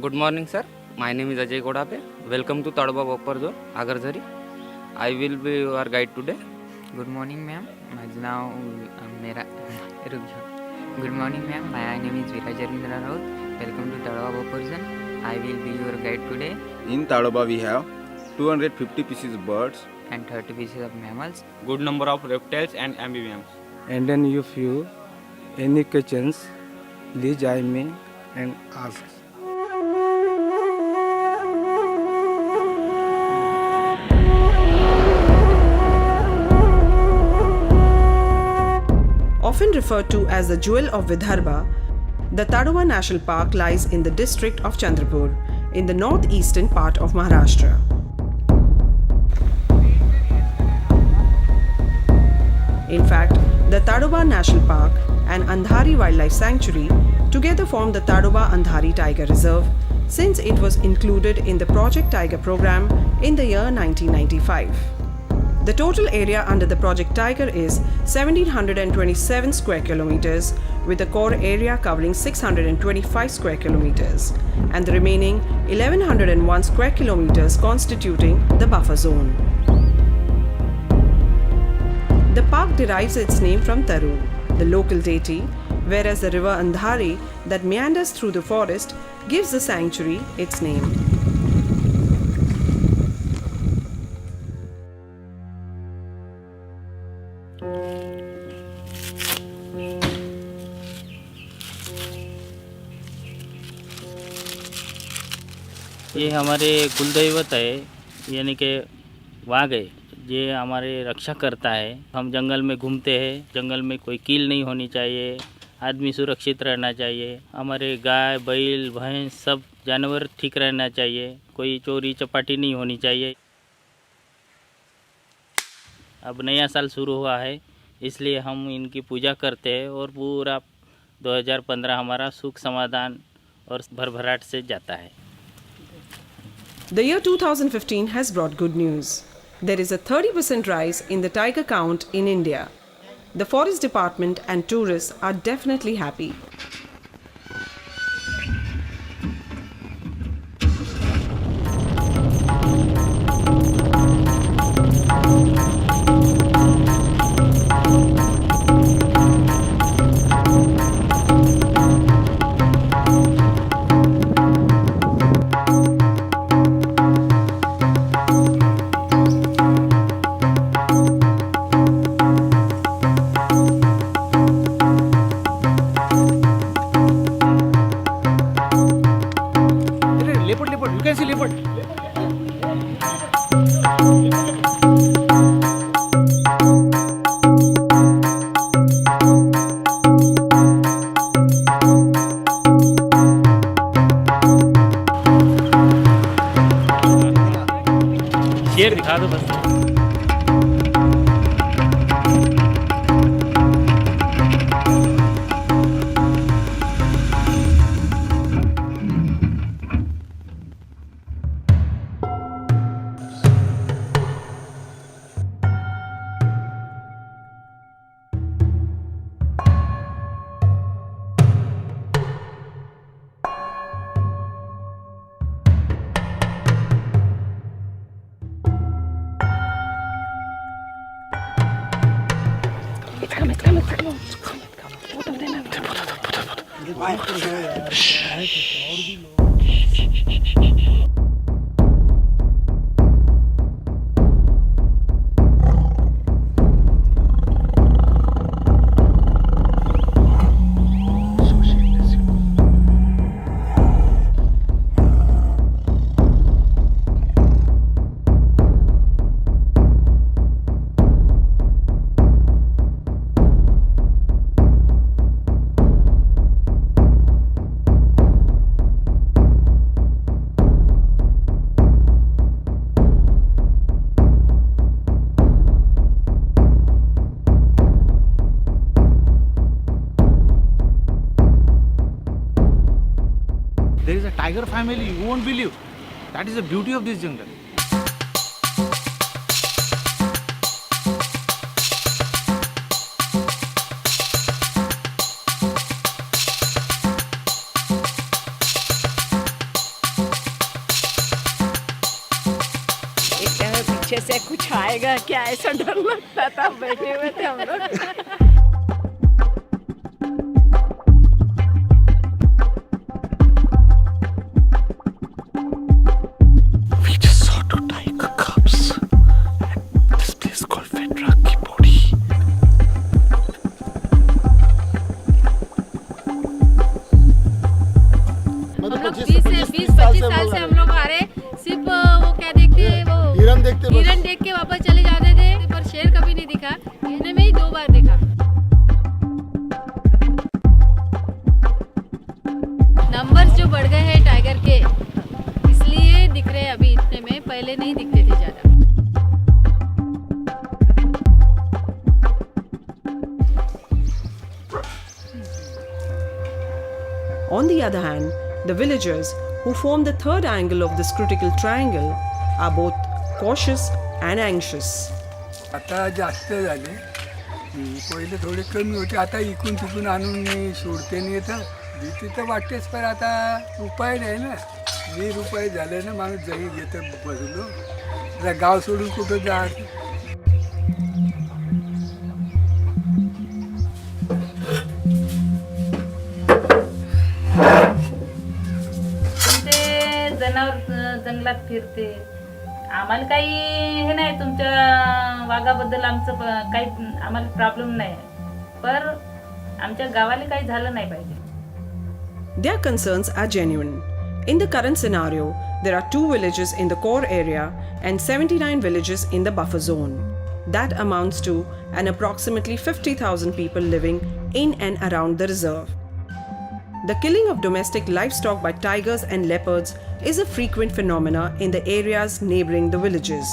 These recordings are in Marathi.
Good morning, sir. My name is Ajay Godape. Welcome to Tadwa Buffer Zone, Agarzari. I will be your guide today. Good morning ma'am माझं नाव मेरा रुक जाओ good morning ma'am my name is Viraj Ravindra Raut welcome to Talwa buffer I will be your guide today In Tadoba we have 250 pieces birds and 30 pieces of mammals. Good number of reptiles and amphibians. And then if you any questions, please I me and ask. Often referred to as the jewel of Vidarbha, the Tadoba National Park lies in the district of Chandrapur, in the northeastern part of Maharashtra. In fact, the Tadoba National Park and Andhari Wildlife Sanctuary together form the Tadoba Andhari Tiger Reserve, since it was included in the Project Tiger program in the year 1995. The total area under the Project Tiger is 1727 square kilometers, with the core area covering 625 square kilometers, and the remaining 1101 square kilometers constituting the buffer zone. The park derives its name from Taru, the local deity, whereas the river Andhari that meanders through the forest gives the sanctuary its name. ये हमारे कुलदैवत है, यानी कि वाघ है। ये हमारे रक्षा करता है। हम जंगल में घूमते हैं, जंगल में कोई कील नहीं होनी चाहिए, आदमी सुरक्षित रहना चाहिए। हमारे गाय बैल भैंस सब जानवर ठीक रहना चाहिए, कोई चोरी चपाटी नहीं होनी चाहिए। अब नया साल शुरू हुआ है, इसलिए हम इनकी पूजा करते हैं और पूरा 2015 हमारा सुख समाधान और भरभराट से जाता है। The year 2015 has brought good news. There is a 30% rise in the tiger count in India. The Forest Department and tourists are definitely happy. You can see leopard. शेर दिखा दो बस। There is a tiger family, you won't believe. That is the beauty of this jungle. से कुछ आएगा क्या, ऐसा डर लगता था। बैठे हुए थे हम लोग। हम लोग 20-25 साल से हम लोग आ रहे, सिर्फ वो क्या देखते हैं, वो हिरन देख के वापस चले जाते थे, पर शेर कभी नहीं दिखा। इन्हें में ही 2 बार देखा। नंबर्स जो बढ़ गए हैं टाइगर के, इसलिए दिख रहे हैं अभी इतने में, पहले नहीं दिखते थे ज्यादा। On the other hand, the villagers who form the third angle of this critical triangle are both cautious and anxious. आता जास्त झाले, पहिले थोडे कमी होते, आता इकून तिकून आणून सोडते नाही येतं, भीती तर वाटतेच, पण आता उपाय नाही ना, निरुपाय झाले ना, माणूस जरी घेतं बसलो, गाव सोडून कुठं जायचं. जनावर जंगलात फिरते, आम्हाला काही हे नाही, तुमच्या वाघाबद्दल आमचं काही आम्हाला प्रॉब्लेम नाही, पर आमच्या गावाला काही झालं नाही पाहिजे. Their concerns are genuine. In the current scenario, there are 2 villages in the core area and 79 villages in the buffer zone. That amounts to an approximately 50,000 people living in and around the reserve. The killing of domestic livestock by tigers and leopards is a frequent phenomenon in the areas neighboring the villages.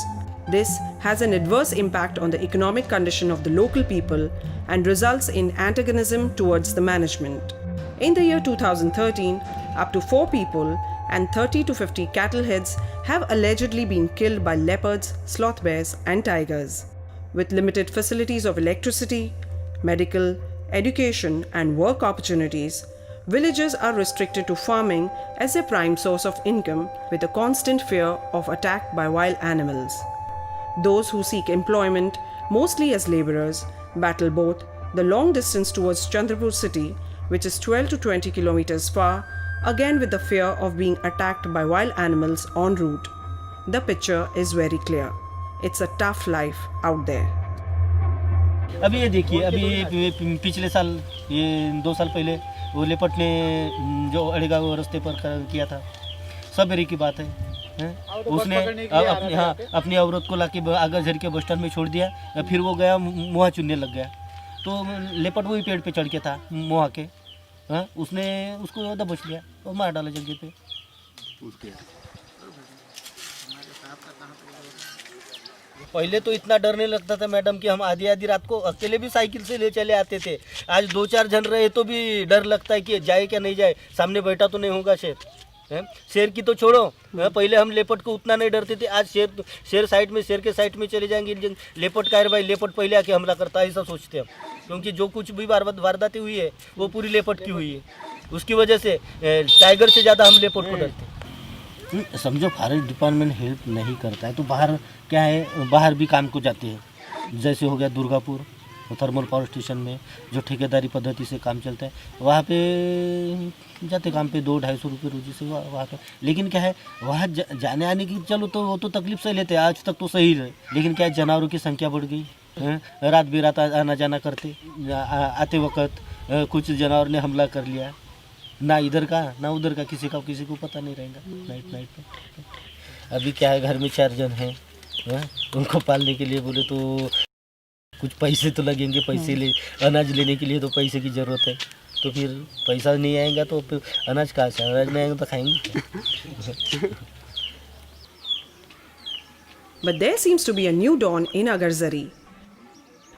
This has an adverse impact on the economic condition of the local people and results in antagonism towards the management. In the year 2013, up to 4 people and 30 to 50 cattle heads have allegedly been killed by leopards, sloth bears, and tigers. With limited facilities of electricity, medical, education, and work opportunities, villagers are restricted to farming as their prime source of income, with a constant fear of attack by wild animals. Those who seek employment, mostly as laborers, battle both the long distance towards Chandrapur city, which is 12 to 20 kilometers far, again with the fear of being attacked by wild animals en route. The picture is very clear. It's a tough life out there. अभी ये देखिए, अभी पिछले साल, ये 2 साल पहले वो लेपर्ड ने जो अड़ेगांव रास्ते पर किया था, सब मेरी की बात है, उसने अपनी औरत को लाके आगरझर के बस स्टैंड में छोड़ दिया, फिर वो गया मुहा चुनने लग गया, तो लेपर्ड वही पेड़ पे चढ़ के था मुहा के, उसने उसको दबोच लिया और मार डाला जगह पे. पहले तो इतना डर नहीं लगता था मैडम कि हम आधी आधी रात को अकेले भी साइकिल से ले चले आते थे. आज 2-4 जन रहे तो भी डर लगता है कि जाए क्या नहीं जाए, सामने बैठा तो नहीं होगा शेर. शेर की तो छोड़ो, पहले हम लेपर्ड को उतना नहीं डरते थे, आज शेर साइड में, शेर के साइड में चले जाएंगे, लेपर्ड का भाई लेपर्ड पहले आके हमला करता है, ऐसा सोचते हम. क्योंकि जो कुछ भी वारदातें हुई है वो पूरी लेपर्ड की हुई है, उसकी वजह से टाइगर से ज़्यादा हम लेपर्ड को डरते. समझो फॉरेस्ट डिपार्टमेंट हेल्प नहीं करता है तो बाहर क्या है, बाहर भी काम को जाते हैं. जैसे हो गया दुर्गापुर थर्मल पावर स्टेशन में जो ठेकेदारी पद्धति से काम चलता है, वहाँ पे जाते काम पे 200-250 रुपये रोजी से वहाँ पे. लेकिन क्या है, वहाँ जाने आने की चलो तो वो तो तकलीफ सही लेते हैं, आज तक तो सही रहे. लेकिन क्या है, जानवरों की संख्या बढ़ गई, रात बेरात आना जाना करते, आते वक्त कुछ जानवर ने हमला कर लिया, ना इधर का ना उधर का, किसी को पता नहीं रहेगा नाइट में. अभी क्या है, घर में 4 जन हैं, उनको पालने के लिए बोले तो कुछ पैसे तो लगेंगे, अनाज लेने के लिए तो पैसे की ज़रूरत है, तो फिर पैसा नहीं आएगा तो फिर अनाज कहाँ से, अनाज नहीं आएगा तो खाएंगे. But there seems to be a new dawn in Agarzari,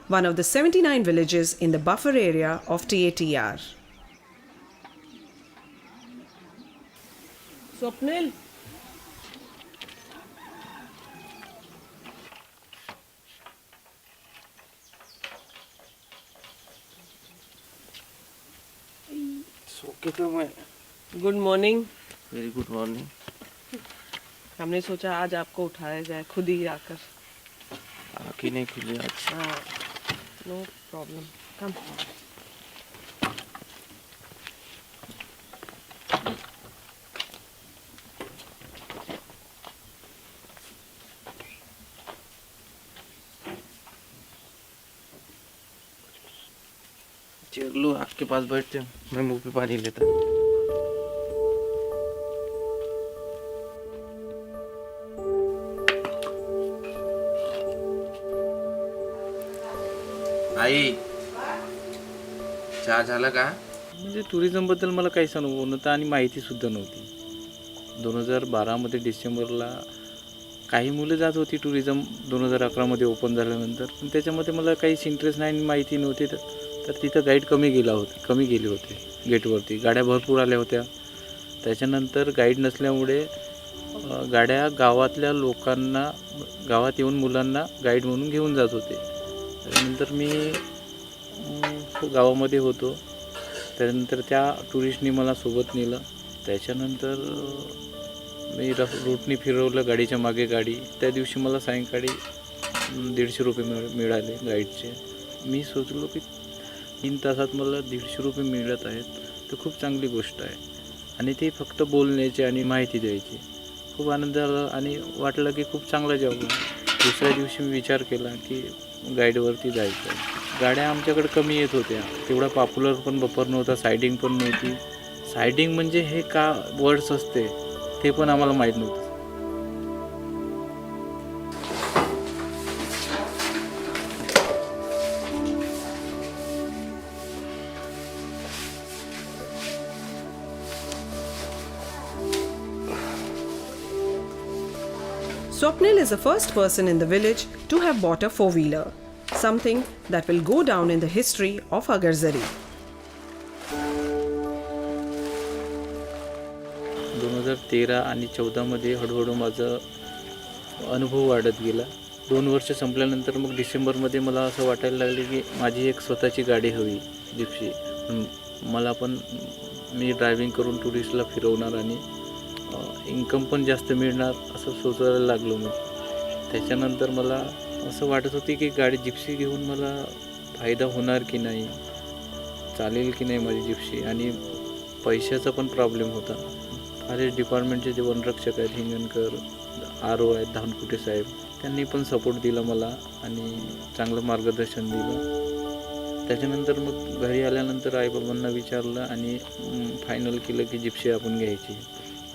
one of the 79 villages in the buffer area of TATR. Swapnil, good morning. Very good morning. हमने सोचा आज आपको उठाया जाए खुद ही आकर. आँखें नहीं खुली आज। No problem. Come. Chair low, आपके पास बैठते हो, मैं मुंह पे पानी लेता हूँ। आई चहा झाला का? म्हणजे टुरिझमबद्दल मला काहीच अनुभव नव्हता आणि माहितीसुद्धा नव्हती. 2012मध्ये डिसेंबरला काही मुलं जात होती टुरिझम 2011मध्ये ओपन झाल्यानंतर, पण त्याच्यामध्ये मला काहीच इंटरेस्ट नाही आणि माहिती नव्हती. तर तिथं गाईड कमी गेले होते गेटवरती. गाड्या भरपूर आल्या होत्या. त्याच्यानंतर गाईड नसल्यामुळे गाड्या गावातल्या लोकांना, गावात येऊन मुलांना गाईड म्हणून घेऊन जात होते. त्यानंतर मी गावामध्ये होतो. त्यानंतर त्या टुरिस्टनी मला सोबत नेलं. त्याच्यानंतर मी रूटनी फिरवलं, गाडीच्या मागे गाडी. त्या दिवशी मला सायंकाळी 150 रुपये मिळाले गाईडचे. मी सोचलो की 3 तासात मला 150 रुपये मिळत आहेत, तर खूप चांगली गोष्ट आहे. आणि ते फक्त बोलण्याचे आणि माहिती द्यायची. खूप आनंद आला आणि वाटलं की खूप चांगला जॉब आहे. दुसऱ्या दिवशी मी विचार केला की गाईडवरती जायचं आहे. गाड्या आमच्याकडे कमी येत होत्या. तेवढा पॉप्युलर पण बफर नव्हता, सायडिंग पण नव्हती. सायडिंग म्हणजे हे का वर्ड्स असते ते पण आम्हाला माहीत नव्हतं. Swapnil is the first person in the village to have bought a four-wheeler, something that will go down in the history of Agarzari. 2013 आणि 14मध्ये हळूहळू माझा अनुभव वाढत गेला. 2 वर्ष संपल्यानंतर मग डिसेंबरमध्ये मला असं वाटायला लागले की माझी एक स्वतःची गाडी हवी, जिप्सी. मला पण मी ड्रायव्हिंग करून टुरिस्टला फिरवणार आणि इन्कम पण जास्त मिळणार असं सोचायला लागलो मी. त्याच्यानंतर मला असं वाटत होती की गाडी जिप्सी घेऊन मला फायदा होणार की नाही, चालेल की नाही माझी जिप्सी. आणि पैशाचा पण प्रॉब्लेम होता. फॉरेस्ट डिपार्टमेंटचे जे वनरक्षक आहेत, हिंगणकर RO आहेत, धानकुटे साहेब, त्यांनी पण सपोर्ट दिला मला आणि चांगलं मार्गदर्शन दिलं. त्याच्यानंतर मग घरी आल्यानंतर आईबाबांना विचारलं आणि फायनल केलं की जिप्सी आपण घ्यायची.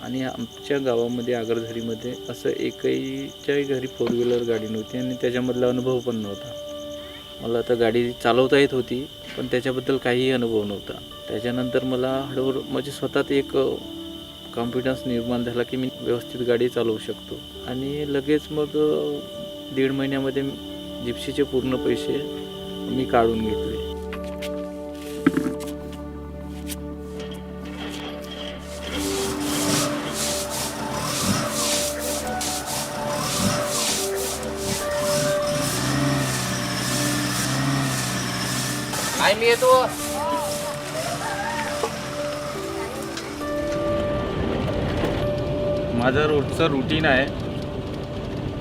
आणि आमच्या गावामध्ये आगरझरीमध्ये असं एकहीच्याही घरी 4 व्हीलर गाडी नव्हती आणि त्याच्यामधला अनुभव पण नव्हता. मला आता गाडी चालवता येत होती पण त्याच्याबद्दल काहीही अनुभव नव्हता. त्याच्यानंतर मला हळूहळू म्हणजे स्वतःत एक कॉन्फिडन्स निर्माण झाला की मी व्यवस्थित गाडी चालवू शकतो. आणि लगेच मग 1.5 महिन्यामध्ये जिप्सीचे पूर्ण पैसे मी काढून घेतले. मी येतो. माझं रोजचं रुटीन आहे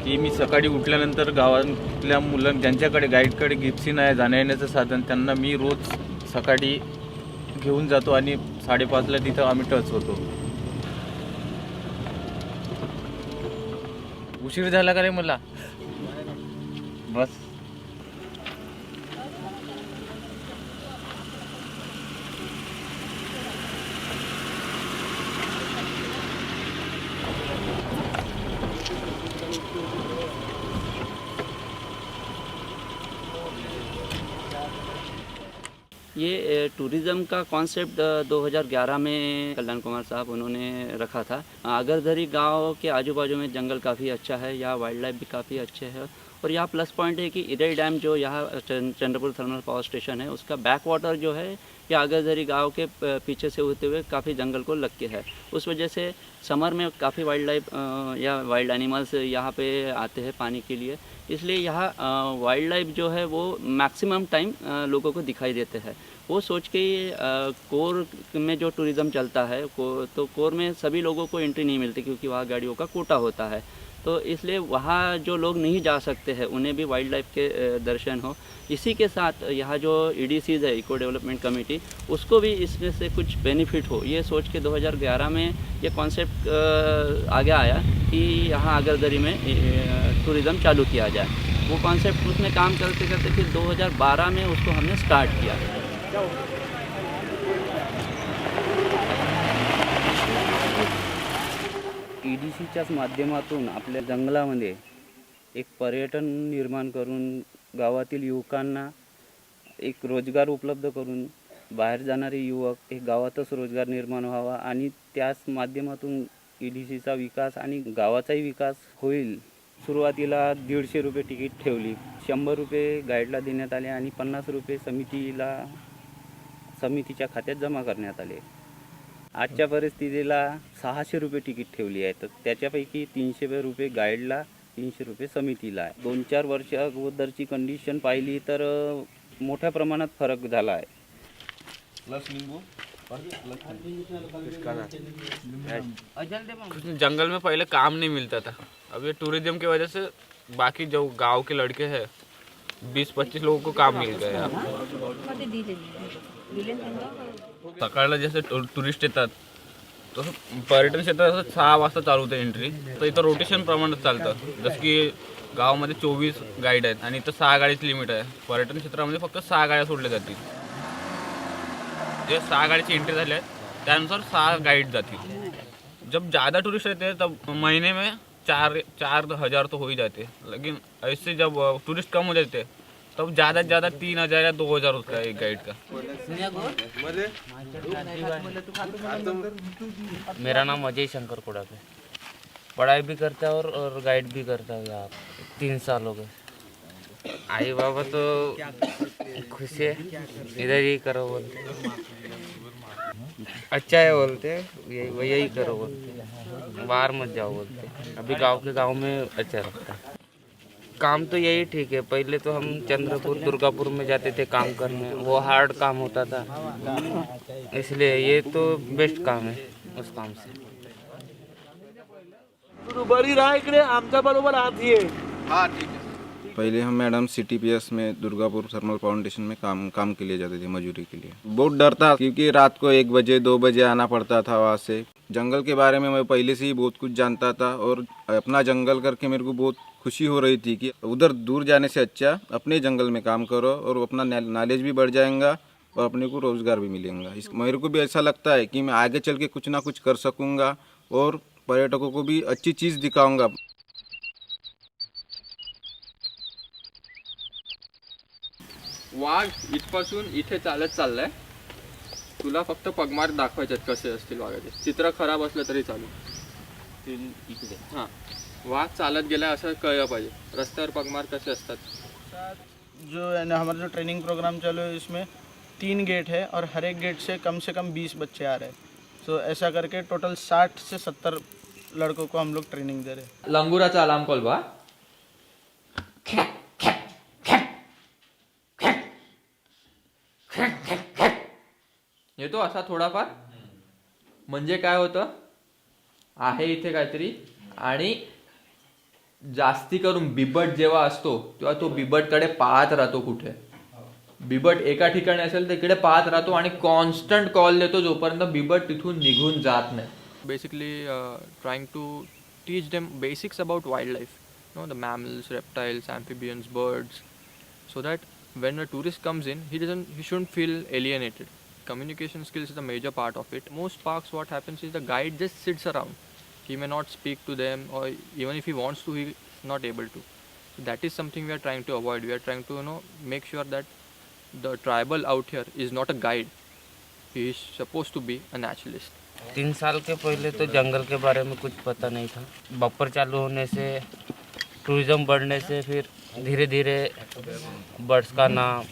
की मी सकाळी उठल्यानंतर गावातल्या मुलं ज्यांच्याकडे गाईडकडे जिप्सी नाही, जाण्या येण्याचं साधन, त्यांना मी रोज सकाळी घेऊन जातो आणि 5:30ला तिथं आम्ही टच होतो. उशीर झाला का रे मला? बस ये टूरिज़्म का कॉन्सेप्ट 2011 में कल्याण कुमार साहब उन्होंने रखा था. आगरझरी गांव के आजू बाजू में जंगल काफ़ी अच्छा है, यहाँ वाइल्ड लाइफ भी काफ़ी अच्छे है. और यहाँ प्लस पॉइंट है कि इरई डैम जो यहाँ चंद्रपुर थर्मल पावर स्टेशन है उसका बैक वाटर जो है ये आगरझरी गांव के पीछे से होते हुए काफ़ी जंगल को लग के है. उस वजह से समर में काफ़ी वाइल्ड लाइफ या वाइल्ड एनिमल्स यहाँ पे आते हैं पानी के लिए. इसलिए यहाँ वाइल्ड लाइफ जो है वो मैक्सिमम टाइम लोगों को दिखाई देते हैं. वो सोच के कोर में जो टूरिज़्म चलता है तो कोर में सभी लोगों को एंट्री नहीं मिलती क्योंकि वहाँ गाड़ियों का कोटा होता है. तो इसलिए वहाँ जो लोग नहीं जा सकते हैं उन्हें भी वाइल्ड लाइफ के दर्शन हो। इसी के साथ यहाँ जो EDCs है, इको डेवलपमेंट कमेटी, उसको भी इसमें से कुछ बेनिफिट हो, ये सोच के 2011 में ये कॉन्सेप्ट आगे आया कि यहाँ आगरदरी में टूरिज़्म चालू किया जाए। वो कॉन्सेप्ट उसमें काम करते करते फिर 2012 में उसको हमने स्टार्ट किया। EDCच्याच माध्यमातून आपल्या जंगलामध्ये एक पर्यटन निर्माण करून गावातील युवकांना एक रोजगार उपलब्ध करून बाहेर जाणारे युवक एक गावातच रोजगार निर्माण व्हावा आणि त्याच माध्यमातून EDCचा विकास आणि गावाचाही विकास होईल। सुरुवातीला 150 रुपये तिकीट ठेवली, 100 रुपये गाईडला देण्यात आले आणि 50 रुपये समितीच्या खात्यात जमा करण्यात आले। आजच्या परिस्थितीला 600 रुपये तिकीट ठेवली आहे, तर त्याच्यापैकी 300 रुपये गाईडला, 300 रुपये समितीला आहे। 2-4 वर्ष अगोदरची कंडिशन पाहिली तर मोठ्या प्रमाणात फरक झाला आहे। जंगल में पहले काम नहीं मिलता था, अब ये टूरिज्म की वजह से बाकी जो गांव के लड़के हैं 20-25 लोगों को काम मिल गया है। सकाळला जैसे टुरिस्ट येतात तो पर्यटन क्षेत्रात 6 वाजता चालू होतं एंट्री, तर इथं रोटेशन प्रमाणात चालतं। जसं की गावामध्ये 24 गाईड आहेत आणि इथं 6 गाडीची लिमिट आहे। पर्यटन क्षेत्रामध्ये फक्त 6 गाड्या सोडल्या जातील। जे 6 गाडीची एंट्री झाली आहे त्यानुसार 6 गाइड जाती। जब ज़्यादा टूरिस्ट रहते हैं तब महीने में 4,000 तो हो ही जाते, लेकिन ऐसे जब टूरिस्ट कम हो जाते तब ज़्यादा से ज़्यादा 3,000 या 2,000 होता है एक गाइड का। मेरा नाम अजय शंकर कोड़ाक है, पढ़ाई भी करता है और गाइड भी करता है यहाँ। 3 साल हो गए। आई बाबा तो खुश है, इधर ही करो बोलते, अच्छा है बोलते, यही करो बोलते, बाहर मत जाओ बोलते। अभी गांव में अच्छा लगता है। काम तो यही ठीक है, पहले तो हम चंद्रपुर दुर्गापुर में जाते थे काम करने, वो हार्ड काम होता था, इसलिए ये तो बेस्ट काम है उस काम से। बरी राह इकडे आमच्या बरोबर आत ये। हाँ ठीक है। पहले हम मैडम CTPS में दुर्गापुर थर्मल फाउंडेशन में काम के लिए जाते थे, मजदूरी के लिए। बहुत डर था क्योंकि रात को 1 बजे 2 बजे आना पड़ता था वहाँ से। जंगल के बारे में मैं पहले से ही बहुत कुछ जानता था और अपना जंगल करके मेरे को बहुत खुशी हो रही थी कि उधर दूर जाने से अच्छा अपने जंगल में काम करो और अपना नॉलेज भी बढ़ जाएगा और अपने को रोज़गार भी मिलेगा। मेरे को भी ऐसा लगता है कि मैं आगे चल के कुछ ना कुछ कर सकूँगा और पर्यटकों को भी अच्छी चीज़ दिखाऊँगा। वाघ इथपासून इथे चालत चाललाय, तुला फक्त पगमार्क दाखवायचे कसे असतील वाघाचे। चित्र खराब असलं तरी चालू। इकडे हां, वाघ चालत गेलाय असं कळलं पाहिजे। रस्त्यावर पगमार्क कसे असतात? जो है ना हमारा जो ट्रेनिंग प्रोग्राम चालू है इसमें 3 गेट है और हर एक गेट से कम 20 बच्चे आ रहे हैं। तो ऐसा करके टोटल 60 से 70 लड़कों को हम लोग ट्रेनिंग दे रहे हैं। लंगुराचा अलार्म कॉल बा। येतो असा थोडाफार, म्हणजे काय होतं आहे इथे काहीतरी, आणि जास्ती करून बिबट जेव्हा असतो तेव्हा तो बिबटकडे पाहत राहतो। कुठे बिबट एका ठिकाणी असेल तर इकडे पाहत राहतो आणि कॉन्स्टंट कॉल देतो जोपर्यंत बिबट तिथून निघून जात नाही। Basically trying to teach them basics about wildlife, know the mammals, reptiles, amphibians, birds, so that when a tourist comes in he shouldn't feel alienated. Communication skills is a major part of it. Most parks what happens is the guide just sits around, he may not speak to them, or even if he wants to he is not able to. So that is something we are trying to avoid. We are trying to make sure that the tribal out here is not a guide, he is supposed to be a naturalist. 3 साल के पहले तो जंगल के बारे में कुछ पता नहीं था। बफर चालू होने से, टूरिज़्म बढ़ने से फिर धीरे धीरे बर्ड्स का नाम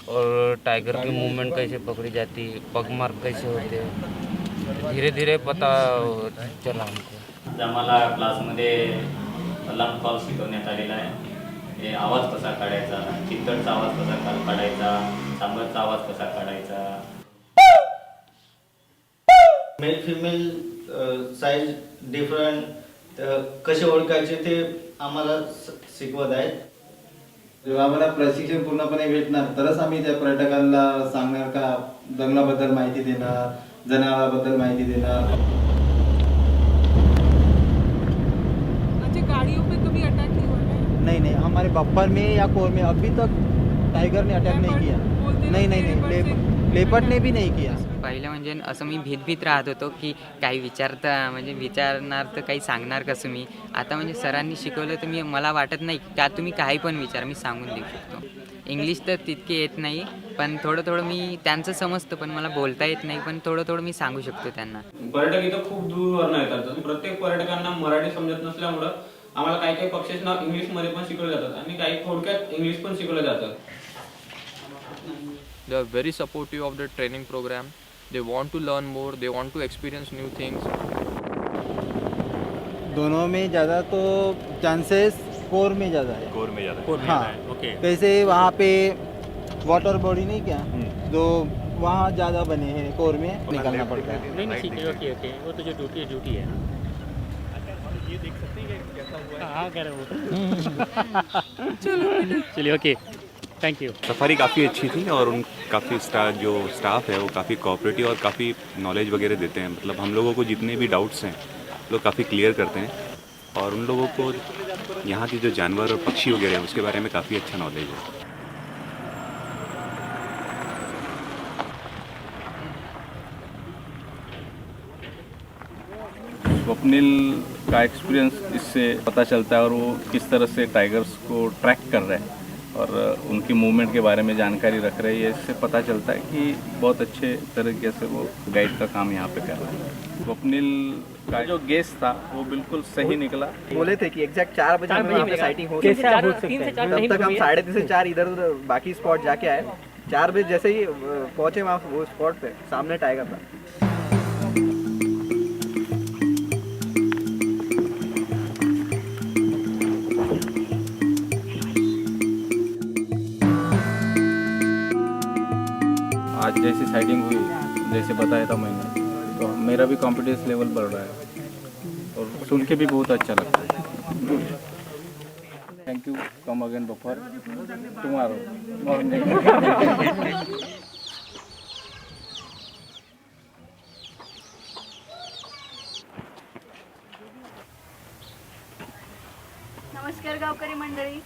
और टाइगर की मूवमेंट कैसे पकड़ी जाती, पगमार्क कैसे होते, धीरे धीरे पता चला हमको। आम्हाला क्लासमध्ये अलार्म कॉल शिकवण्यात आलेला आहे। हे आवाज कसा काढायचा, चितळचा आवाज कसा काढायचा, सांबरचा आवाज कसा काढायचा। मेल फीमेल साइज डिफरेंट, तर कसे ओळखायचे ते आम्हाला शिकवत आहेत. जेव्हा आम्हाला प्रशिक्षण पूर्णपणे भेटणार तरच आम्ही त्या पर्यटकांना सांगणार का जंगलाबद्दल माहिती देणार, जनावरांबद्दल माहिती देणार. अच्छा, गाड़ियों पे कभी अटैक नहीं हुआ है? नहीं, हमारे बब्बर में या कोर में अभी तक टाइगर ने अटैक नहीं किया. नहीं, लेपर्ड ने भी नहीं किया. पहिलं म्हणजे असं मी भीत राहत होतो की काही विचारणार तर काही सांगणार कसं मी. आता म्हणजे सरांनी शिकवलं तर मला वाटत नाही का तुम्ही काही पण विचार मी सांगून देऊ शकतो. इंग्लिश तर तितके येत नाही, पण थोडं मी त्यांचं समजतं, पण मला बोलता येत नाही, पण थोडं मी सांगू शकतो त्यांना. पर्यटक इथं खूप दूरवरून येतात. प्रत्येक पर्यटकांना मराठी समजत नसल्यामुळं आम्हाला काही पक्षींना इंग्लिशमध्ये पण शिकवलं जातात आणि काही थोडक्यात इंग्लिश पण शिकवलं जातं. They are very supportive of the training program. They want to learn more. They want to experience new things. दोनों में ज़्यादा तो चांसेस कोर में ज़्यादा है. कोर में ज़्यादा है. हाँ, ओके. कैसे वहाँ पे वाटर बॉडी नहीं क्या, तो वहाँ ज़्यादा बने हैं, कोर में निकालना पड़ता है. नहीं ठीक है. ओके. वो तो जो ड्यूटी है. ये देख सकते हैं कैसा हुआ है. हाँ कह रहे हो. चलिए ओके. Thank you. सफारी काफ़ी अच्छी थी और काफ़ी जो स्टाफ है वो काफ़ी कोऑपरेटिव और काफ़ी नॉलेज वगैरह देते हैं. मतलब हम लोगों को जितने भी डाउट्स हैं लोग काफ़ी क्लियर करते हैं और उन लोगों को यहाँ की जो जानवर और पक्षी वगैरह हैं उसके बारे में काफ़ी अच्छा नॉलेज है. स्वप्निल का एक्सपीरियंस इससे पता चलता है और वो किस तरह से टाइगर्स को ट्रैक कर रहे हैं और उनकी मूवमेंट के बारे में जानकारी रख रहे हैं. इससे पता चलता है कि बहुत अच्छे तरीके से वो गाइड का काम यहाँ पे कर रहे हैं. स्वप्निल का जो गेस था वो बिल्कुल सही निकला. बोले थे कि एग्जैक्ट 4 बजे हमें साइटिंग हो सकती है. तब तक हम 3:30 से 4 इधर उधर बाकी स्पॉट जाके आए. 4 बजे जैसे ही पहुंचे वहाँ वो स्पॉट पे सामने टाइगर था. आज जैसी साइटिंग हुई, जैसे बताया था मैंने, तो मेरा भी कॉन्फिडेंस लेवल बढ़ रहा है और सुन के भी बहुत अच्छा लगता है. Thank you. Come again buffer tomorrow morning. नमस्कार गावकरी मंडळी.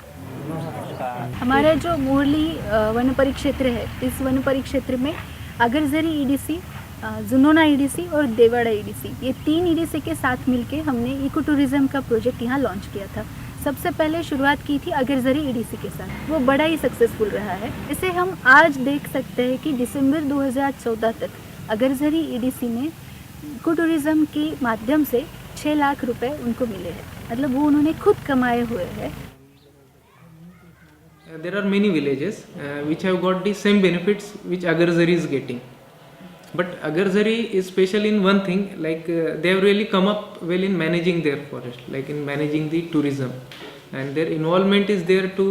हमारा जो मुरली वन परिक्षेत्र है, इस वन परिक्षेत्र में अगरजरी ईडीसी, जुनोना ईडीसी और देवाड़ा ईडीसी, ये 3 ईडीसी के साथ मिलके हमने इको टूरिज़्म का प्रोजेक्ट यहाँ लॉन्च किया था. सबसे पहले शुरुआत की थी अगरजरी ईडीसी के साथ. वो बड़ा ही सक्सेसफुल रहा है. इसे हम आज देख सकते हैं कि दिसंबर 2014 तक अगरजरी ईडीसी में इको टूरिज़्म के माध्यम से 6 लाख रुपए उनको मिले हैं. मतलब वो उन्होंने खुद कमाए हुए हैं. There are many villages which have got the same benefits which Agarzari is getting. But Agarzari is special in one thing, like they have really come up well in managing their forest, like in managing the tourism. And their involvement is there to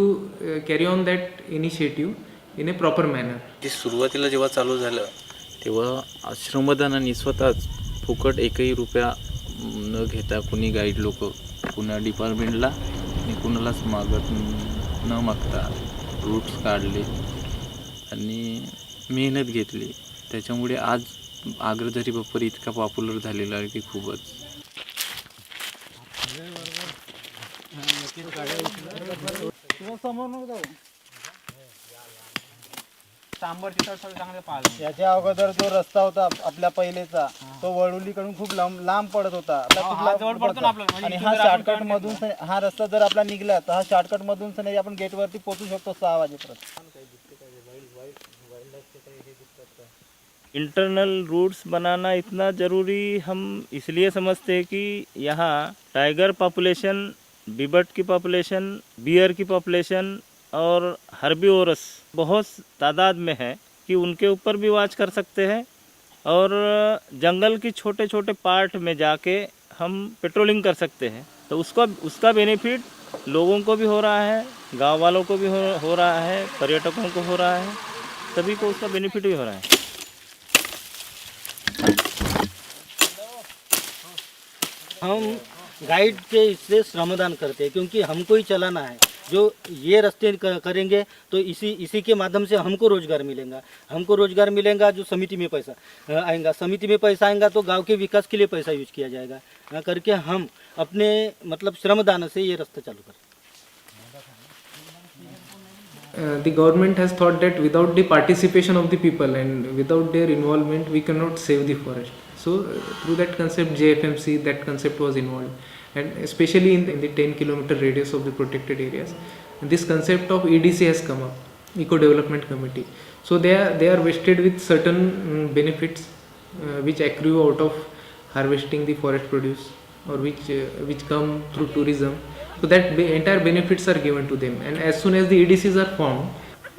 carry on that initiative in a proper manner. सुरुवातीला जेव्हा चालू झालं तेव्हा श्रमदानाने स्वतःच फुकट एकही रुपया न घेता कुणी गाईड लोक पुन्हा डिपार्टमेंटला आणि कुणालाच न मागता रूट्स काढले आणि मेहनत घेतली. त्याच्यामुळे आज आग्रधरी बप्पर इतका पॉप्युलर झालेला आहे की खूपच. याच्या अगोदर जो रस्ता होता आपल्या पहिलेचा तो वळुलीकडून खूप लांब पडत होता. आणि हा शॉर्टकट मधून हा रस्ता जर आपला निघला तर हा शॉर्टकट मधून नाही आपण गेट वरती पोहोचू शकतो 6 वाजेपर्यंत. इंटरनल रूट्स बनाना इतना ज़रूरी हम इसलिए समझते हैं कि यहाँ टाइगर पॉपुलेशन, बिबट की पॉपुलेशन, बियर की पॉपुलेशन और हर्बीवोरस बहुत तादाद में है कि उनके ऊपर भी वॉच कर सकते हैं. और जंगल की छोटे छोटे पार्ट में जाके हम पेट्रोलिंग कर सकते हैं. तो उसका बेनिफिट लोगों को भी हो रहा है, गांव वालों को भी हो रहा है, पर्यटकों को हो रहा है, सभी को उसका बेनिफिट भी हो रहा है. हम गाइड के इससे श्रमदान करते हैं, क्योंकि हमको ही चलाना है। जो ये रास्ते करेंगे तो इसी के माध्यम से हमको रोजगार मिलेगा। जो समिति में पैसा आएगा तो गांव के विकास के लिए पैसा यूज किया जाएगा करके हम अपने मतलब श्रमदान से ये रास्ता चालू करें। The government has thought that without the participation of the people and without their involvement, we cannot save the forest. So through that concept, JFMC, that concept was involved, and especially in the 10-kilometer radius of the protected areas, this concept of EDC has come up, Eco Development Committee. So they are vested with certain benefits which accrue out of harvesting the forest produce, or which come through tourism. So that entire benefits are given to them, and as soon as the EDCs are formed,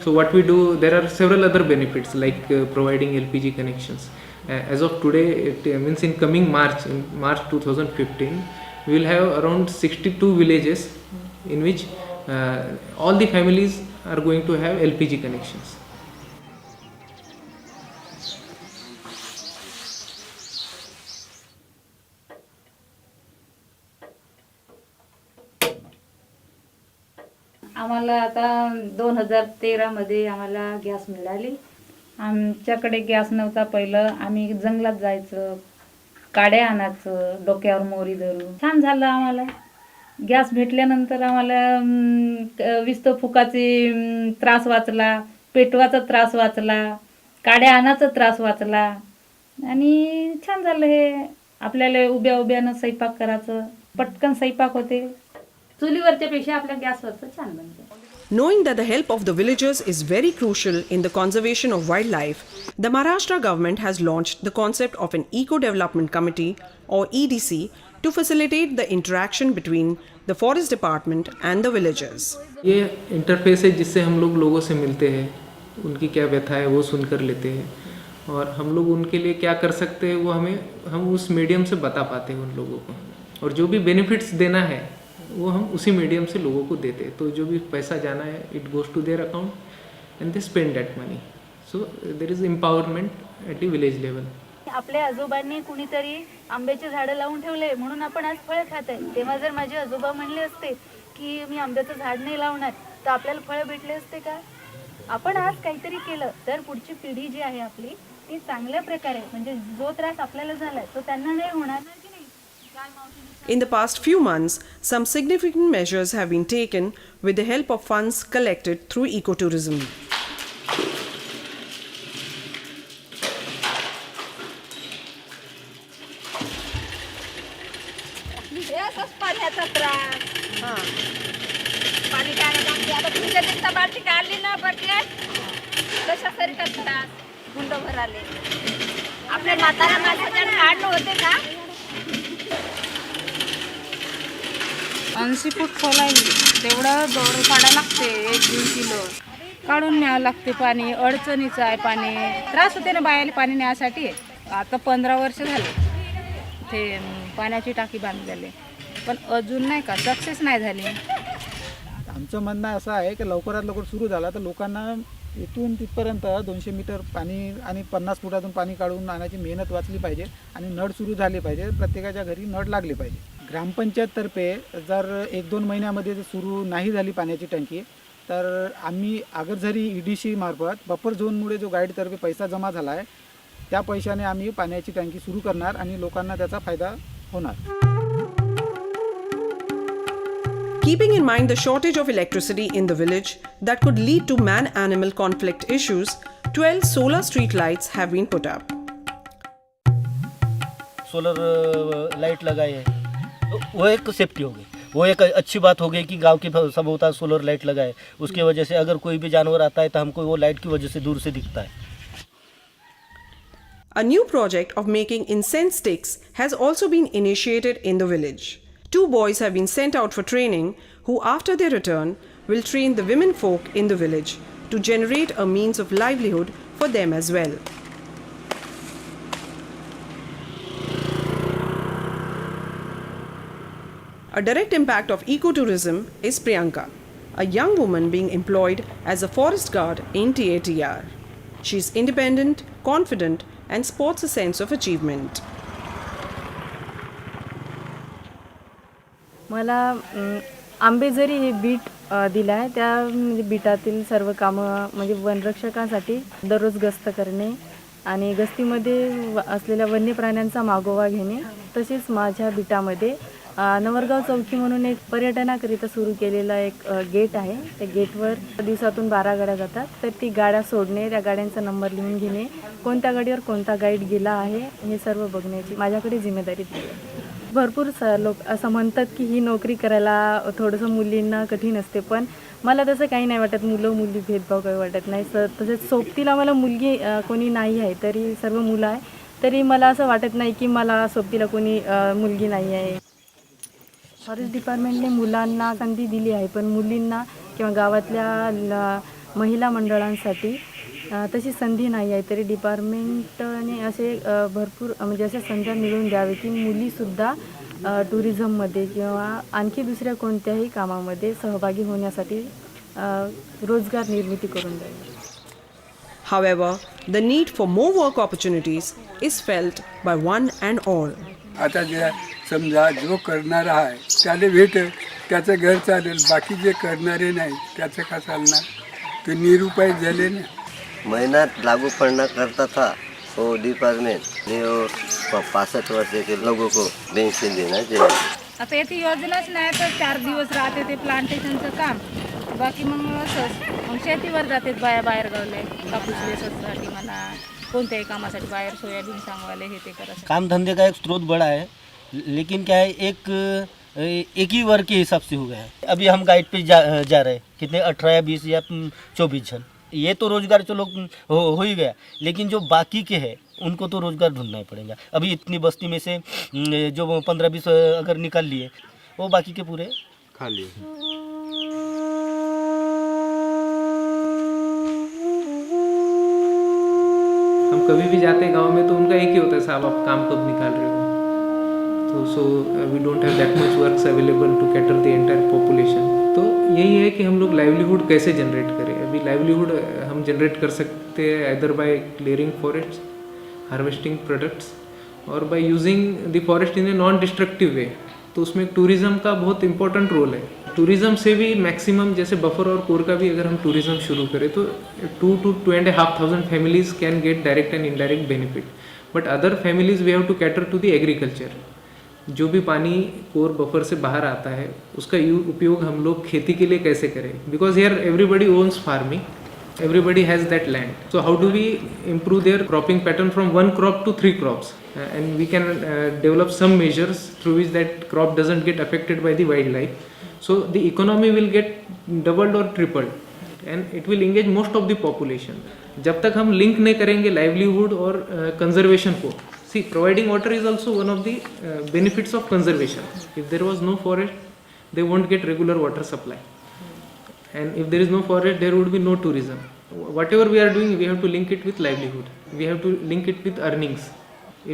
so what we do, there are several other benefits like providing LPG connections. As of today, it means in coming March 2015, we will have around 62 villages in which all the families are going to have LPG connections. आम्हाला आता 2013 आम्हाला गॅस मिळाली. आमच्याकडे गॅस नव्हता. पहिलं आम्ही जंगलात जायचं, काड्या आणायचं, डोक्यावर मोरी धरून. छान झालं आम्हाला. गॅस भेटल्यानंतर आम्हाला विस्त फुकाचे त्रास वाचला, पेटवाचा त्रास वाचला, काड्या आणायचा त्रास वाचला आणि छान झालं हे. आपल्याला उभ्या उभ्यानं स्वयंपाक करायचं, पटकन स्वयंपाक होते. चुलीवरच्या पेक्षा आपल्या गॅसवरचं छान बनते. Knowing that the help of the villagers is very crucial in the conservation of wildlife, the Maharashtra government has launched the concept of an Eco Development Committee or EDC to facilitate the interaction between the Forest Department and the villagers. ये इंटरफेस है जिससे हम लोग लोगों से मिलते हैं, उनकी क्या व्यथा है वो सुनकर लेते हैं, और हम लोग उनके लिए क्या कर सकते हैं वो हम उस मीडियम से बता पाते हैं उन लोगों को, और जो भी बेनिफिट्स देना है वो हम उसी मीडियम से लोगों को देते हैं. तो जो भी पैसा जाना है it goes to their account and they spend that money. So there is empowerment at the village level. आपल्या आजोबांनी कुणीतरी आंब्याची झाडं लावून ठेवले म्हणून आपण आज फळं खात आहे. तेव्हा जर माझे आजोबा म्हणले असते की मी आंब्याचं झाड नाही लावणार तर आपल्याला फळं भेटले असते का? आपण आज काहीतरी केलं तर पुढची पिढी जी आहे आपली ती चांगल्या प्रकारे, म्हणजे जो त्रास आपल्याला झालाय तो त्यांना नाही होणार. In the past few months, some significant measures have been taken with the help of funds collected through ecotourism. पाण्याचा त्रास. पाणी काय आता तुमच्या तिथं बाल्टी काढली ना बरं कशा तरी करतात गुंड भराले. आपल्या म्हातारा माणसाच्या काढणं होते का? 80 फूट खोलायली तेवढं दोर काढायला लागते. 1-2 किलो काढून न्यावं लागते. पाणी अडचणीचं आहे. पाणी त्रास होते ना बायाला पाणी न्यायसाठी. आता 15 वर्ष झाले ते पाण्याची टाकी बांधलेली, पण अजून नाही का सक्सेस नाही झाली. आमचं म्हणणं असं आहे की लवकरात लवकर सुरू झाला तर लोकांना इथून तिथपर्यंत 200 मीटर पाणी आणि 50 फुटातून पाणी काढून आणायची मेहनत वाचली पाहिजे आणि नळ सुरू झाले पाहिजे. प्रत्येकाच्या घरी नळ लागले पाहिजे. ग्रामपंचायततर्फे जर 1-2 महिन्यामध्ये जर सुरू नाही झाली पाण्याची टंकी तर आम्ही आगरझरी EDC मार्फत बफर झोनमुळे जो गाईडतर्फे पैसा जमा झाला आहे त्या पैशाने आम्ही पाण्याची टंकी सुरू करणार आणि लोकांना त्याचा फायदा होणार. Keeping in mind the shortage of electricity in the village that could lead to man-animal conflict issues, 12 solar street lights have been put up. Solar light लगाए हैं तो वो एक सेफ्टी हो गई, वो एक अच्छी बात हो गई कि गांव के सब होता सोलर लाइट लगाए. उसकी वजह से अगर कोई भी जानवर आता है तो हमको वो लाइट की वजह से दूर से दिखता है. A new project of making incense sticks has also been initiated in the village. 2 boys have been sent out for training who after their return will train the women folk in the village to generate a means of livelihood for them as well. A direct impact of ecotourism is Priyanka, a young woman being employed as a forest guard in TATR. She is independent, confident, and sports a sense of achievement. मला आंबेझरी हे बीट दिलं आहे. त्या म्हणजे बीटातील सर्व कामं म्हणजे वनरक्षकांसाठी दररोज गस्त करणे आणि गस्तीमध्ये असलेल्या वन्य प्राण्यांचा मागोवा घेणे. तसेच माझ्या बीटामध्ये नवरगाव चौकी म्हणून एक पर्यटनाकरिता सुरू केलेला एक गेट आहे. त्या गेटवर दिवसातून 12 गाड्या जातात. तर ती गाड्या सोडणे, त्या गाड्यांचा नंबर लिहून घेणे, कोणत्या गाडीवर कोणता गाईड गेला आहे हे सर्व बघण्याची माझ्याकडे जिम्मेदारी दिली आहे. भरपूर लोक असं म्हणतात की ही नोकरी करायला थोडंसं मुलींना कठीण असते, पण मला तसं काही नाही वाटत. मुलं मुली भेदभाव काही वाटत नाही. तसेच सोबतीला मला मुलगी कोणी नाही आहे, तरी सर्व मुलं आहे, तरी मला असं वाटत नाही की मला सोबतीला कोणी मुलगी नाही आहे. फॉरेस्ट डिपार्टमेंटने मुलांना संधी दिली आहे, पण मुलींना किंवा गावातल्या महिला मंडळांसाठी तशी संधी नाही आहे. तरी डिपार्टमेंटने असे भरपूर म्हणजे अशा संधी मिळवून द्यावे की मुलीसुद्धा टुरिझममध्ये किंवा आणखी दुसऱ्या कोणत्याही कामामध्ये सहभागी होण्यासाठी रोजगार निर्मिती करून द्यावी. However, the need for more work opportunities is felt by one and all. आता जे समजा जो करणारा आहे त्याला भेटेल, त्याचं घर चालेल. बाकी जे करणारे नाही त्याचं का चालणार? ते निरुपाय झाले ना. मेहनत लागू पड़ना करता था वो डिपार्टमेंट ने वो 65 वर्ष के लोगों को पेंशन देना चाहिए. आता येथे योजनाच नाही तर 4 दिवस राहते ते प्लांटेशनचं काम. बाकी मग शेतीवर जाते बाया बाहेर गावले, कापूस वेचण्यासाठी म्हणा, कोणत्याही कामासाठी बाहेर सोयाबीन सांगवाले हे ते करायचं. काम धंधे का एक स्रोत बड़ा है, लेकिन क्या है एक ही वर्ग के हिसाब से हो गया है. अभी हम गाइड पे जा रहे हैं, कितने 18 या 20 या 24 जन. ये तो रोजगार चलो हो ही गया, लेकिन जो बाकी के हैं उनको तो रोजगार ढूंढना ही पड़ेगा. अभी इतनी बस्ती में से जो 15-20 अगर निकाल लिए, वो बाकी के पूरे खाली. हम कभी भी जाते हैं गांव में तो उनका एक ही होता है, साहब आप काम कब निकाल रहे हो. तो so we don't have that much works available to cater the entire population. तो यही है कि हम लोग लाइवलीहुड कैसे जनरेट करें. अभी लाइवलीहुड हम जनरेट कर सकते हैं either by clearing forest, harvesting products और by using the forest in a non destructive way. तो उसमें टूरिज़्म का बहुत इंपॉर्टेंट रोल है. टूरिज़्म से भी मैक्सिमम जैसे बफर और कोर का भी अगर हम टूरिज़्म शुरू करें तो 2 to 2,500 families can get direct and indirect benefit. But other families we have to cater to the agriculture. जो भी पानी कोर बफर से बाहर आता है उसका उपयोग हम लोग खेती के लिए कैसे करें. Because here everybody owns farming, everybody has that land. So how do we improve their cropping pattern from 1 crop to 3 crops? And we can develop some measures through which that crop doesn't get affected by the wildlife. So the economy will get doubled or tripled and it will engage most of the population. जब तक हम लिंक नहीं करेंगे लाइवलीहुड और कंजर्वेशन को. See, providing water is also one of the benefits of conservation. If there was no forest, they won't get regular water supply. And if there is no forest, there would be no tourism. Whatever we are doing, we have to link it with livelihood. We have to link it with earnings.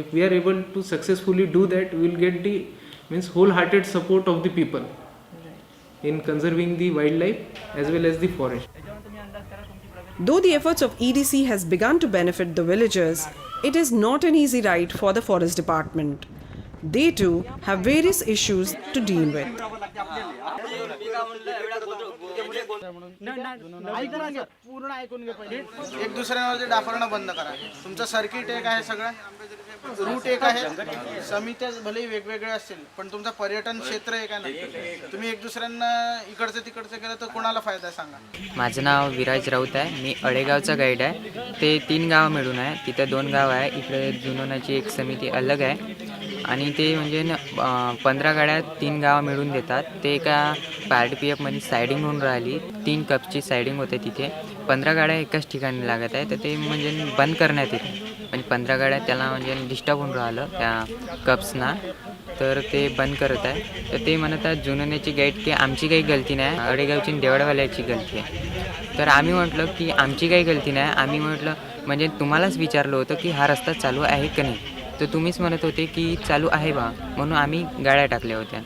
If we are able to successfully do that, we will get the wholehearted support of the people in conserving the wildlife as well as the forest. Though the efforts of EDC has begun to benefit the villagers, it is not an easy ride for the forest department. They too have various issues to deal with. पूर्ण ऐकून घे पहिले. एक दुसऱ्यांवरती डाफरणं बंद करा. तुमचं सर्किट एक आहे, सगळं रूट एक आहे, समित्या भले वेगवेगळे असतील पण तुमचं पर्यटन क्षेत्र एक आहे ना. तुम्ही एक दुसऱ्यांना इकडचं तिकडचं केलं तर कोणाला फायदा सांगा. माझं नाव विराज राऊत आहे. मी अळेगावचा गाईड आहे. ते 3 गाव मिळून आहे. तिथं 2 गाव आहे. इकडे जुनोनाची एक समिती अलग आहे आणि ते म्हणजे 15 गाड्या 3 गाव मिळून देतात. ते एका RDPF मध्ये सायडिंग होऊन राहिली. 3 कपची सायडिंग होते तिथे. 15 गाड्या एकाच ठिकाणी लागत आहे. तर ते म्हणजे बंद करण्यात येते. म्हणजे 15 गाड्या त्याला म्हणजे डिस्टर्ब होऊन राहिलं त्या कप्सना, तर ते बंद करत आहे. तर ते म्हणत आहेत जुनोन्याची गाईड की आमची काही गलती नाही, अडेगावची देवळवाल्याची गलती आहे. तर आम्ही म्हटलं की आमची काही गलती नाही. आम्ही म्हटलं म्हणजे तुम्हालाच विचारलं होतं की हा रस्ता चालू आहे का नाही, तर तुम्हीच म्हणत होते की चालू आहे बा, म्हणून आम्ही गाड्या टाकल्या होत्या.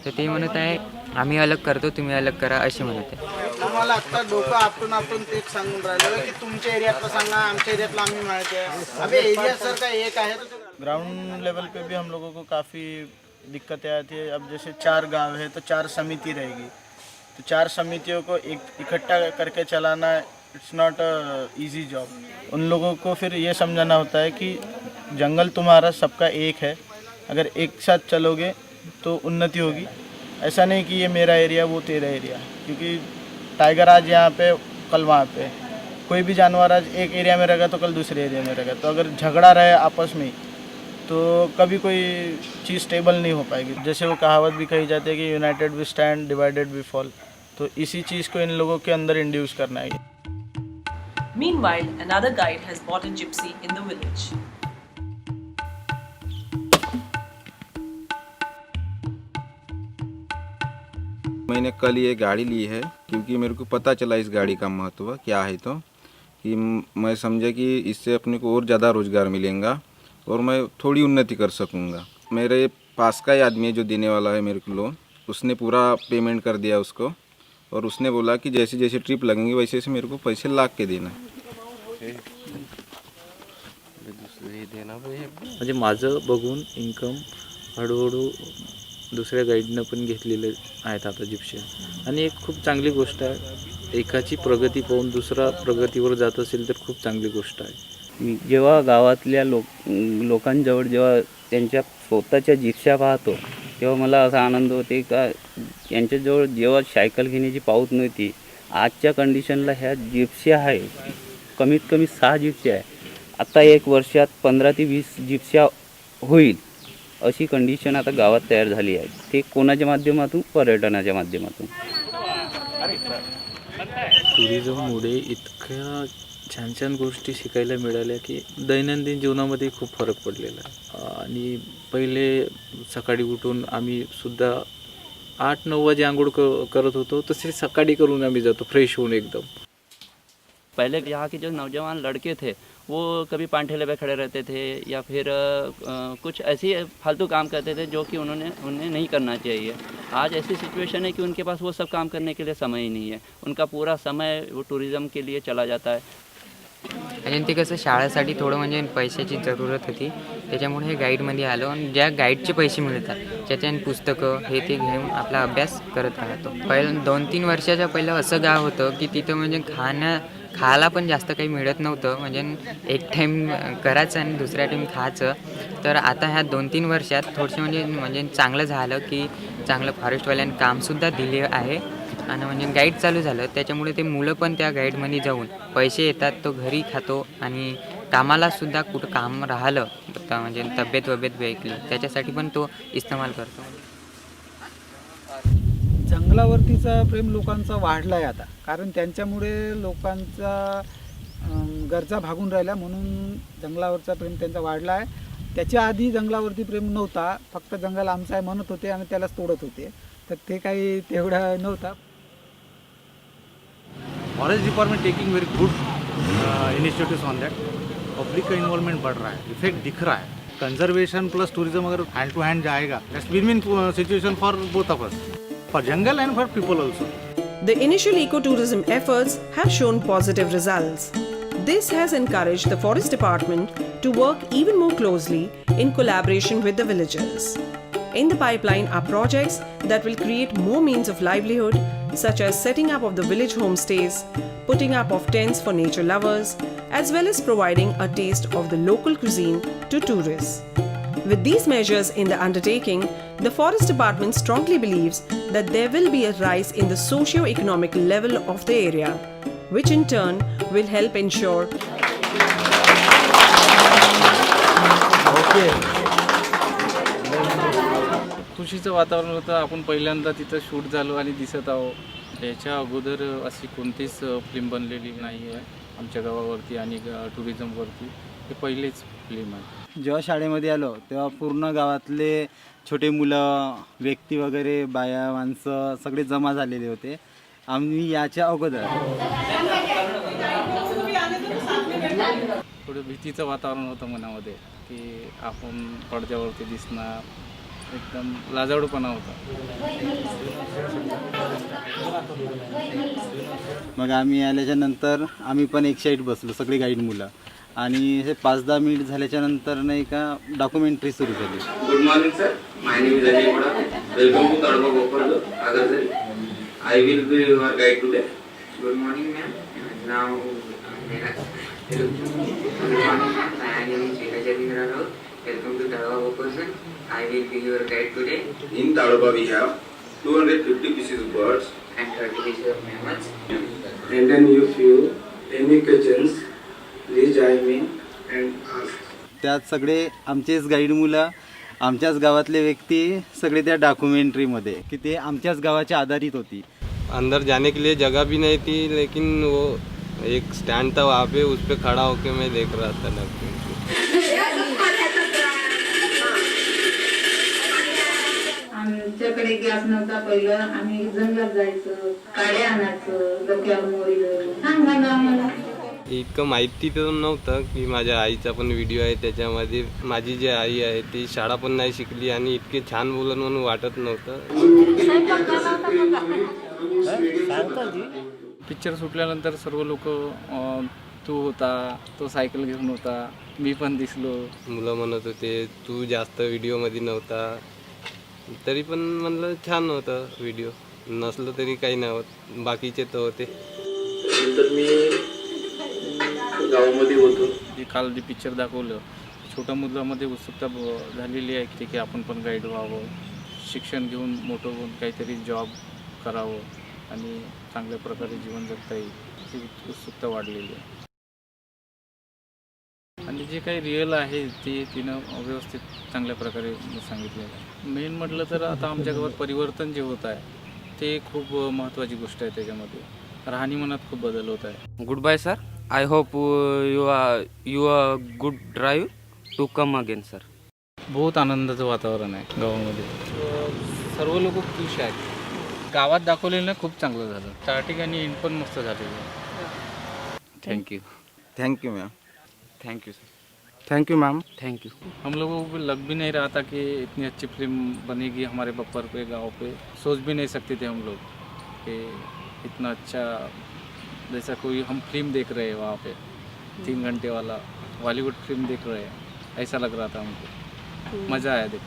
तर ते म्हणत आहे आम्ही अलग करतो, तुम्ही अलग करा असे म्हणत आहे. तुम्हाला आता डोकं आपटून तेच सांगून राहिलो की तुमच्या एरियातलं सांगा, आमच्या एरियातलं आम्ही माहिती आहे. अबे एरिया सर का एक आहे. ग्राउंड लेवल पे भी हम लोगों को काफ़ी दिक्कतें आती है। अब जैसे 4 गांव है तो 4 समिति रहेगी, तो 4 समितियों को इकट्ठा करके चलाना it's not a easy job. उन लोगों को फिर ये समझाना होता है कि जंगल तुम्हारा सबका एक है, अगर एक साथ चलोगे तो उन्नति होगी। ऐसा नहीं कि ये मेरा एरिया वो तेरा एरिया, क्योंकि टाइगर आज यहाँ पे कल वहाँ पे, कोई भी जानवर आज एक एरिया में रहेगा तो कल दूसरे एरिया में रहेगा। तो अगर झगड़ा रहे आपस में तो कभी कोई चीज़ स्टेबल नहीं हो पाएगी। जैसे वो कहावत भी कही जाती है कि united we stand, divided we fall. तो इसी चीज़ को इन लोगों के अंदर इंड्यूस करना है। Meanwhile, another guide has bought a gypsy in the village. मैंने कल ये गाड़ी ली है क्योंकि मेरे को पता चला इस गाड़ी का महत्व क्या है, तो कि मैं समझा कि इससे अपने को और ज़्यादा रोज़गार मिलेगा और मैं थोड़ी उन्नति कर सकूँगा। मेरे पास का ही आदमी है जो देने वाला है मेरे को लोन, उसने पूरा पेमेंट कर दिया उसको, और उसने बोला कि जैसे जैसे ट्रिप लगेंगे वैसे वैसे मेरे को पैसे लाग के देना। म्हणजे माझं बघून इन्कम हळूहळू दुसऱ्या गाईडनं पण घेतलेले आहेत आता जिप्सी, आणि एक खूप चांगली गोष्ट आहे। एकाची प्रगती पाहून दुसरा प्रगतीवर जात असेल तर खूप चांगली गोष्ट आहे। जेव्हा गावातल्या लोकांजवळ जेव्हा त्यांच्या स्वतःच्या जिप्स्या पाहतो तेव्हा मला असा आनंद होते का यांच्याजवळ जेव्हा सायकल घेण्याची पाऊत नव्हती, आजच्या कंडिशनला ह्या जिप्स्या आहे, कमीत कमी 6 जिप्स्या आहे। आता 1 वर्षात 15 ते 20 जिप्स्या होईल अशी कंडिशन आता गावात तयार झाली आहे। ते कोणाच्या माध्यमातून? पर्यटनाच्या माध्यमातून। टुरिझममुळे इतक्या छान छान गोष्टी शिकायला मिळाल्या की दैनंदिन जीवनामध्ये खूप फरक पडलेला आहे। आणि पहिले सकाळी उठून आम्ही सुद्धा 8-9 वाजे आंघोळ करत होतो, तसे सकाळी करून आम्ही जातो फ्रेश होऊन एकदम। पहले यहाँ के जो नौजवान लड़के थे वो कभी पांठेले पे खड़े रहते थे या फिर कुछ ऐसी फालतू काम करते थे जो कि उन्हें नहीं करना चाहिए। आज ऐसी सिचुएशन है कि उनके पास वो सब काम करने के लिए समय ही नहीं है, उनका पूरा समय वो टूरिज़्म के लिए चला जाता है। आणि ते कसं शाळेसाठी थोडं म्हणजे पैशाची जरूरत होती, त्याच्यामुळे हे गाईडमध्ये आलो आणि ज्या गाईडचे पैसे मिळतात त्याच्याने पुस्तकं हे ते घेऊन आपला अभ्यास करत राहतो। पहिलं 2-3 वर्षाच्या पहिलं असं गाव होतं की तिथं म्हणजे खायला पण जास्त काही मिळत नव्हतं, म्हणजे एक टाईम करायचं आणि दुसऱ्या टाईम खायचं। तर आता ह्या 2-3 वर्षात थोडंसं म्हणजे चांगलं झालं की चांगलं फॉरेस्टवाल्यांनी कामसुद्धा दिले आहे आणि म्हणजे गाईड चालू झालं, त्याच्यामुळे ते मुलं पण त्या गाईडमध्ये जाऊन पैसे येतात, तो घरी खातो आणि कामालासुद्धा कुठं काम राहिलं म्हणजे तब्येत वेगळी त्याच्यासाठी पण तो इस्तेमाल करतो। जंगलावरतीचा प्रेम लोकांचा वाढला आहे आता, कारण त्यांच्यामुळे लोकांचा गरजा भागून राहिल्या म्हणून जंगलावरचा प्रेम त्यांचा वाढला आहे। त्याच्या आधी जंगलावरती प्रेम नव्हता, फक्त जंगल आमचं आहे म्हणत होते आणि त्यालाच तोडत होते, तर ते काही तेवढा नव्हता। Forest department taking very good initiatives on that. Public का इन्वॉल्वमेंट बढ़ रहा है, इफेक्ट दिख रहा है। कंजर्वेशन प्लस टूरिज्म अगर हैंड टू हैंड जाएगा, that's win win situation for both of us, for jungle and for people also. The initial ecotourism efforts have shown positive results. This has encouraged the Forest Department to work even more closely in collaboration with the villagers. In the pipeline are projects that will create more means of livelihood, such as setting up of the village homestays, putting up of tents for nature lovers, as well as providing a taste of the local cuisine to tourists. With these measures in the undertaking, the Forest Department strongly believes that there will be a rise in the socio-economic level of the area, which in turn will help ensure खुशीचं वातावरण होतं। आपण पहिल्यांदा तिथं शूट झालो आणि दिसत आहोत। याच्या अगोदर अशी कोणतीच फिल्म बनलेली नाही आहे आमच्या गावावरती आणि टुरिझमवरती, हे पहिलीच फिल्म आहे। जेव्हा शाळेमध्ये आलो तेव्हा पूर्ण गावातले छोटे मुलं, व्यक्ती वगैरे, बाया, माणसं सगळे जमा झालेले होते। आम्ही याच्या अगोदर थोडं भीतीचं वातावरण होतं मनामध्ये की आपण पडद्यावरती दिसणार, एकदम लाजाळूपणा होता। मग आम्ही आल्याच्या नंतर आम्ही पण एक साईड बसलो, सगळे गाईड मुलं, आणि हे 5-10 मिनिट झाल्याच्या नंतर नाही का डॉक्युमेंटरी सुरू झाली. Good morning sir, my name is Ajay Moda. Welcome to Tadoba Gopal Agarzari. I will be your guide today. Good morning, ma'am. Now, good morning, ma'am. My name is Vijay Rao. Welcome to Tadoba Gopal. I will be your guide today. In Tadoba, we have 250 pieces of birds and 30 pieces of mammals. And then if you any questions, please join me and ask. त्यात सगळे आमचेच गाईड मुलं, आमच्याच गावातले व्यक्ती सगळे त्या डॉक्युमेंट्रीमध्ये की ते आमच्याच गावाच्या आधारित होती. अंदर जाने के लिए जगह भी नहीं थी, लेकिन वो एक स्टैंड था वहाँ पे, उस पे खड़ा होके मैं देख रहा था आमच्याकडे गॅस नव्हता. पहिलं आम्ही जंगलात जायचं, काड्या आणायचं, डोक्यावर मोरी धरून. सांगा ना आम्हाला. इतकं माहिती तर नव्हतं की माझ्या आईचा पण व्हिडिओ आहे त्याच्यामध्ये. माझी जी आई आहे ती शाळा पण नाही शिकली आणि इतके छान बोलन म्हणून वाटत नव्हतं. पिक्चर सुटल्यानंतर सर्व लोक तू होता, तो सायकल घेऊन होता, मी पण दिसलो. मुलं म्हणत होते तू जास्त व्हिडिओमध्ये नव्हता, तरी पण म्हणलं छान होतं व्हिडिओ. नसलं तरी काही नाही होत, बाकीचे तर होते. नंतर मी गावामध्ये होतो. काल जे पिक्चर दाखवलं, छोट्या मुलामध्ये उत्सुकता झालेली आहे की आपण पण गाईड व्हावं, शिक्षण घेऊन मोठं होऊन काहीतरी जॉब करावं आणि चांगल्या प्रकारे जीवन जगता येईल ही उत्सुकता वाढलेली आहे. आणि जे काही रिअल आहे ते तिनं व्यवस्थित चांगल्या प्रकारे सांगितलेलं आहे. मेन म्हटलं तर आता आमच्या गावात परिवर्तन जे होत आहे ते खूप महत्त्वाची गोष्ट आहे. त्याच्यामध्ये राहणीमानात खूप बदल होत आहे. Goodbye sir. I hope you are good drive to come again sir. बहुत आनंदाचं वातावरण आहे गावामध्ये. सर्व लोक खुश आहेत. गावात दाखवलेलं खूप चांगलं झालं. स्टार्टिंग आणि एंड पण मस्त झालेलं आहे. Thank you. Thank you ma'am. Thank you sir. Thank you ma'am. Thank you. हम लोगों को लग भी नहीं रहा था कि इतनी अच्छी फिल्म बनेगी हमारे बब्बर पे, गाँव पे. सोच भी नहीं सकते थे हम लोग कि इतना अच्छा जैसा कोई हम फिल्म देख रहे हैं वहाँ पे 3 घंटे वाला बॉलीवुड फिल्म देख रहे हैं, ऐसा लग रहा था हमको. मज़ा आया देख.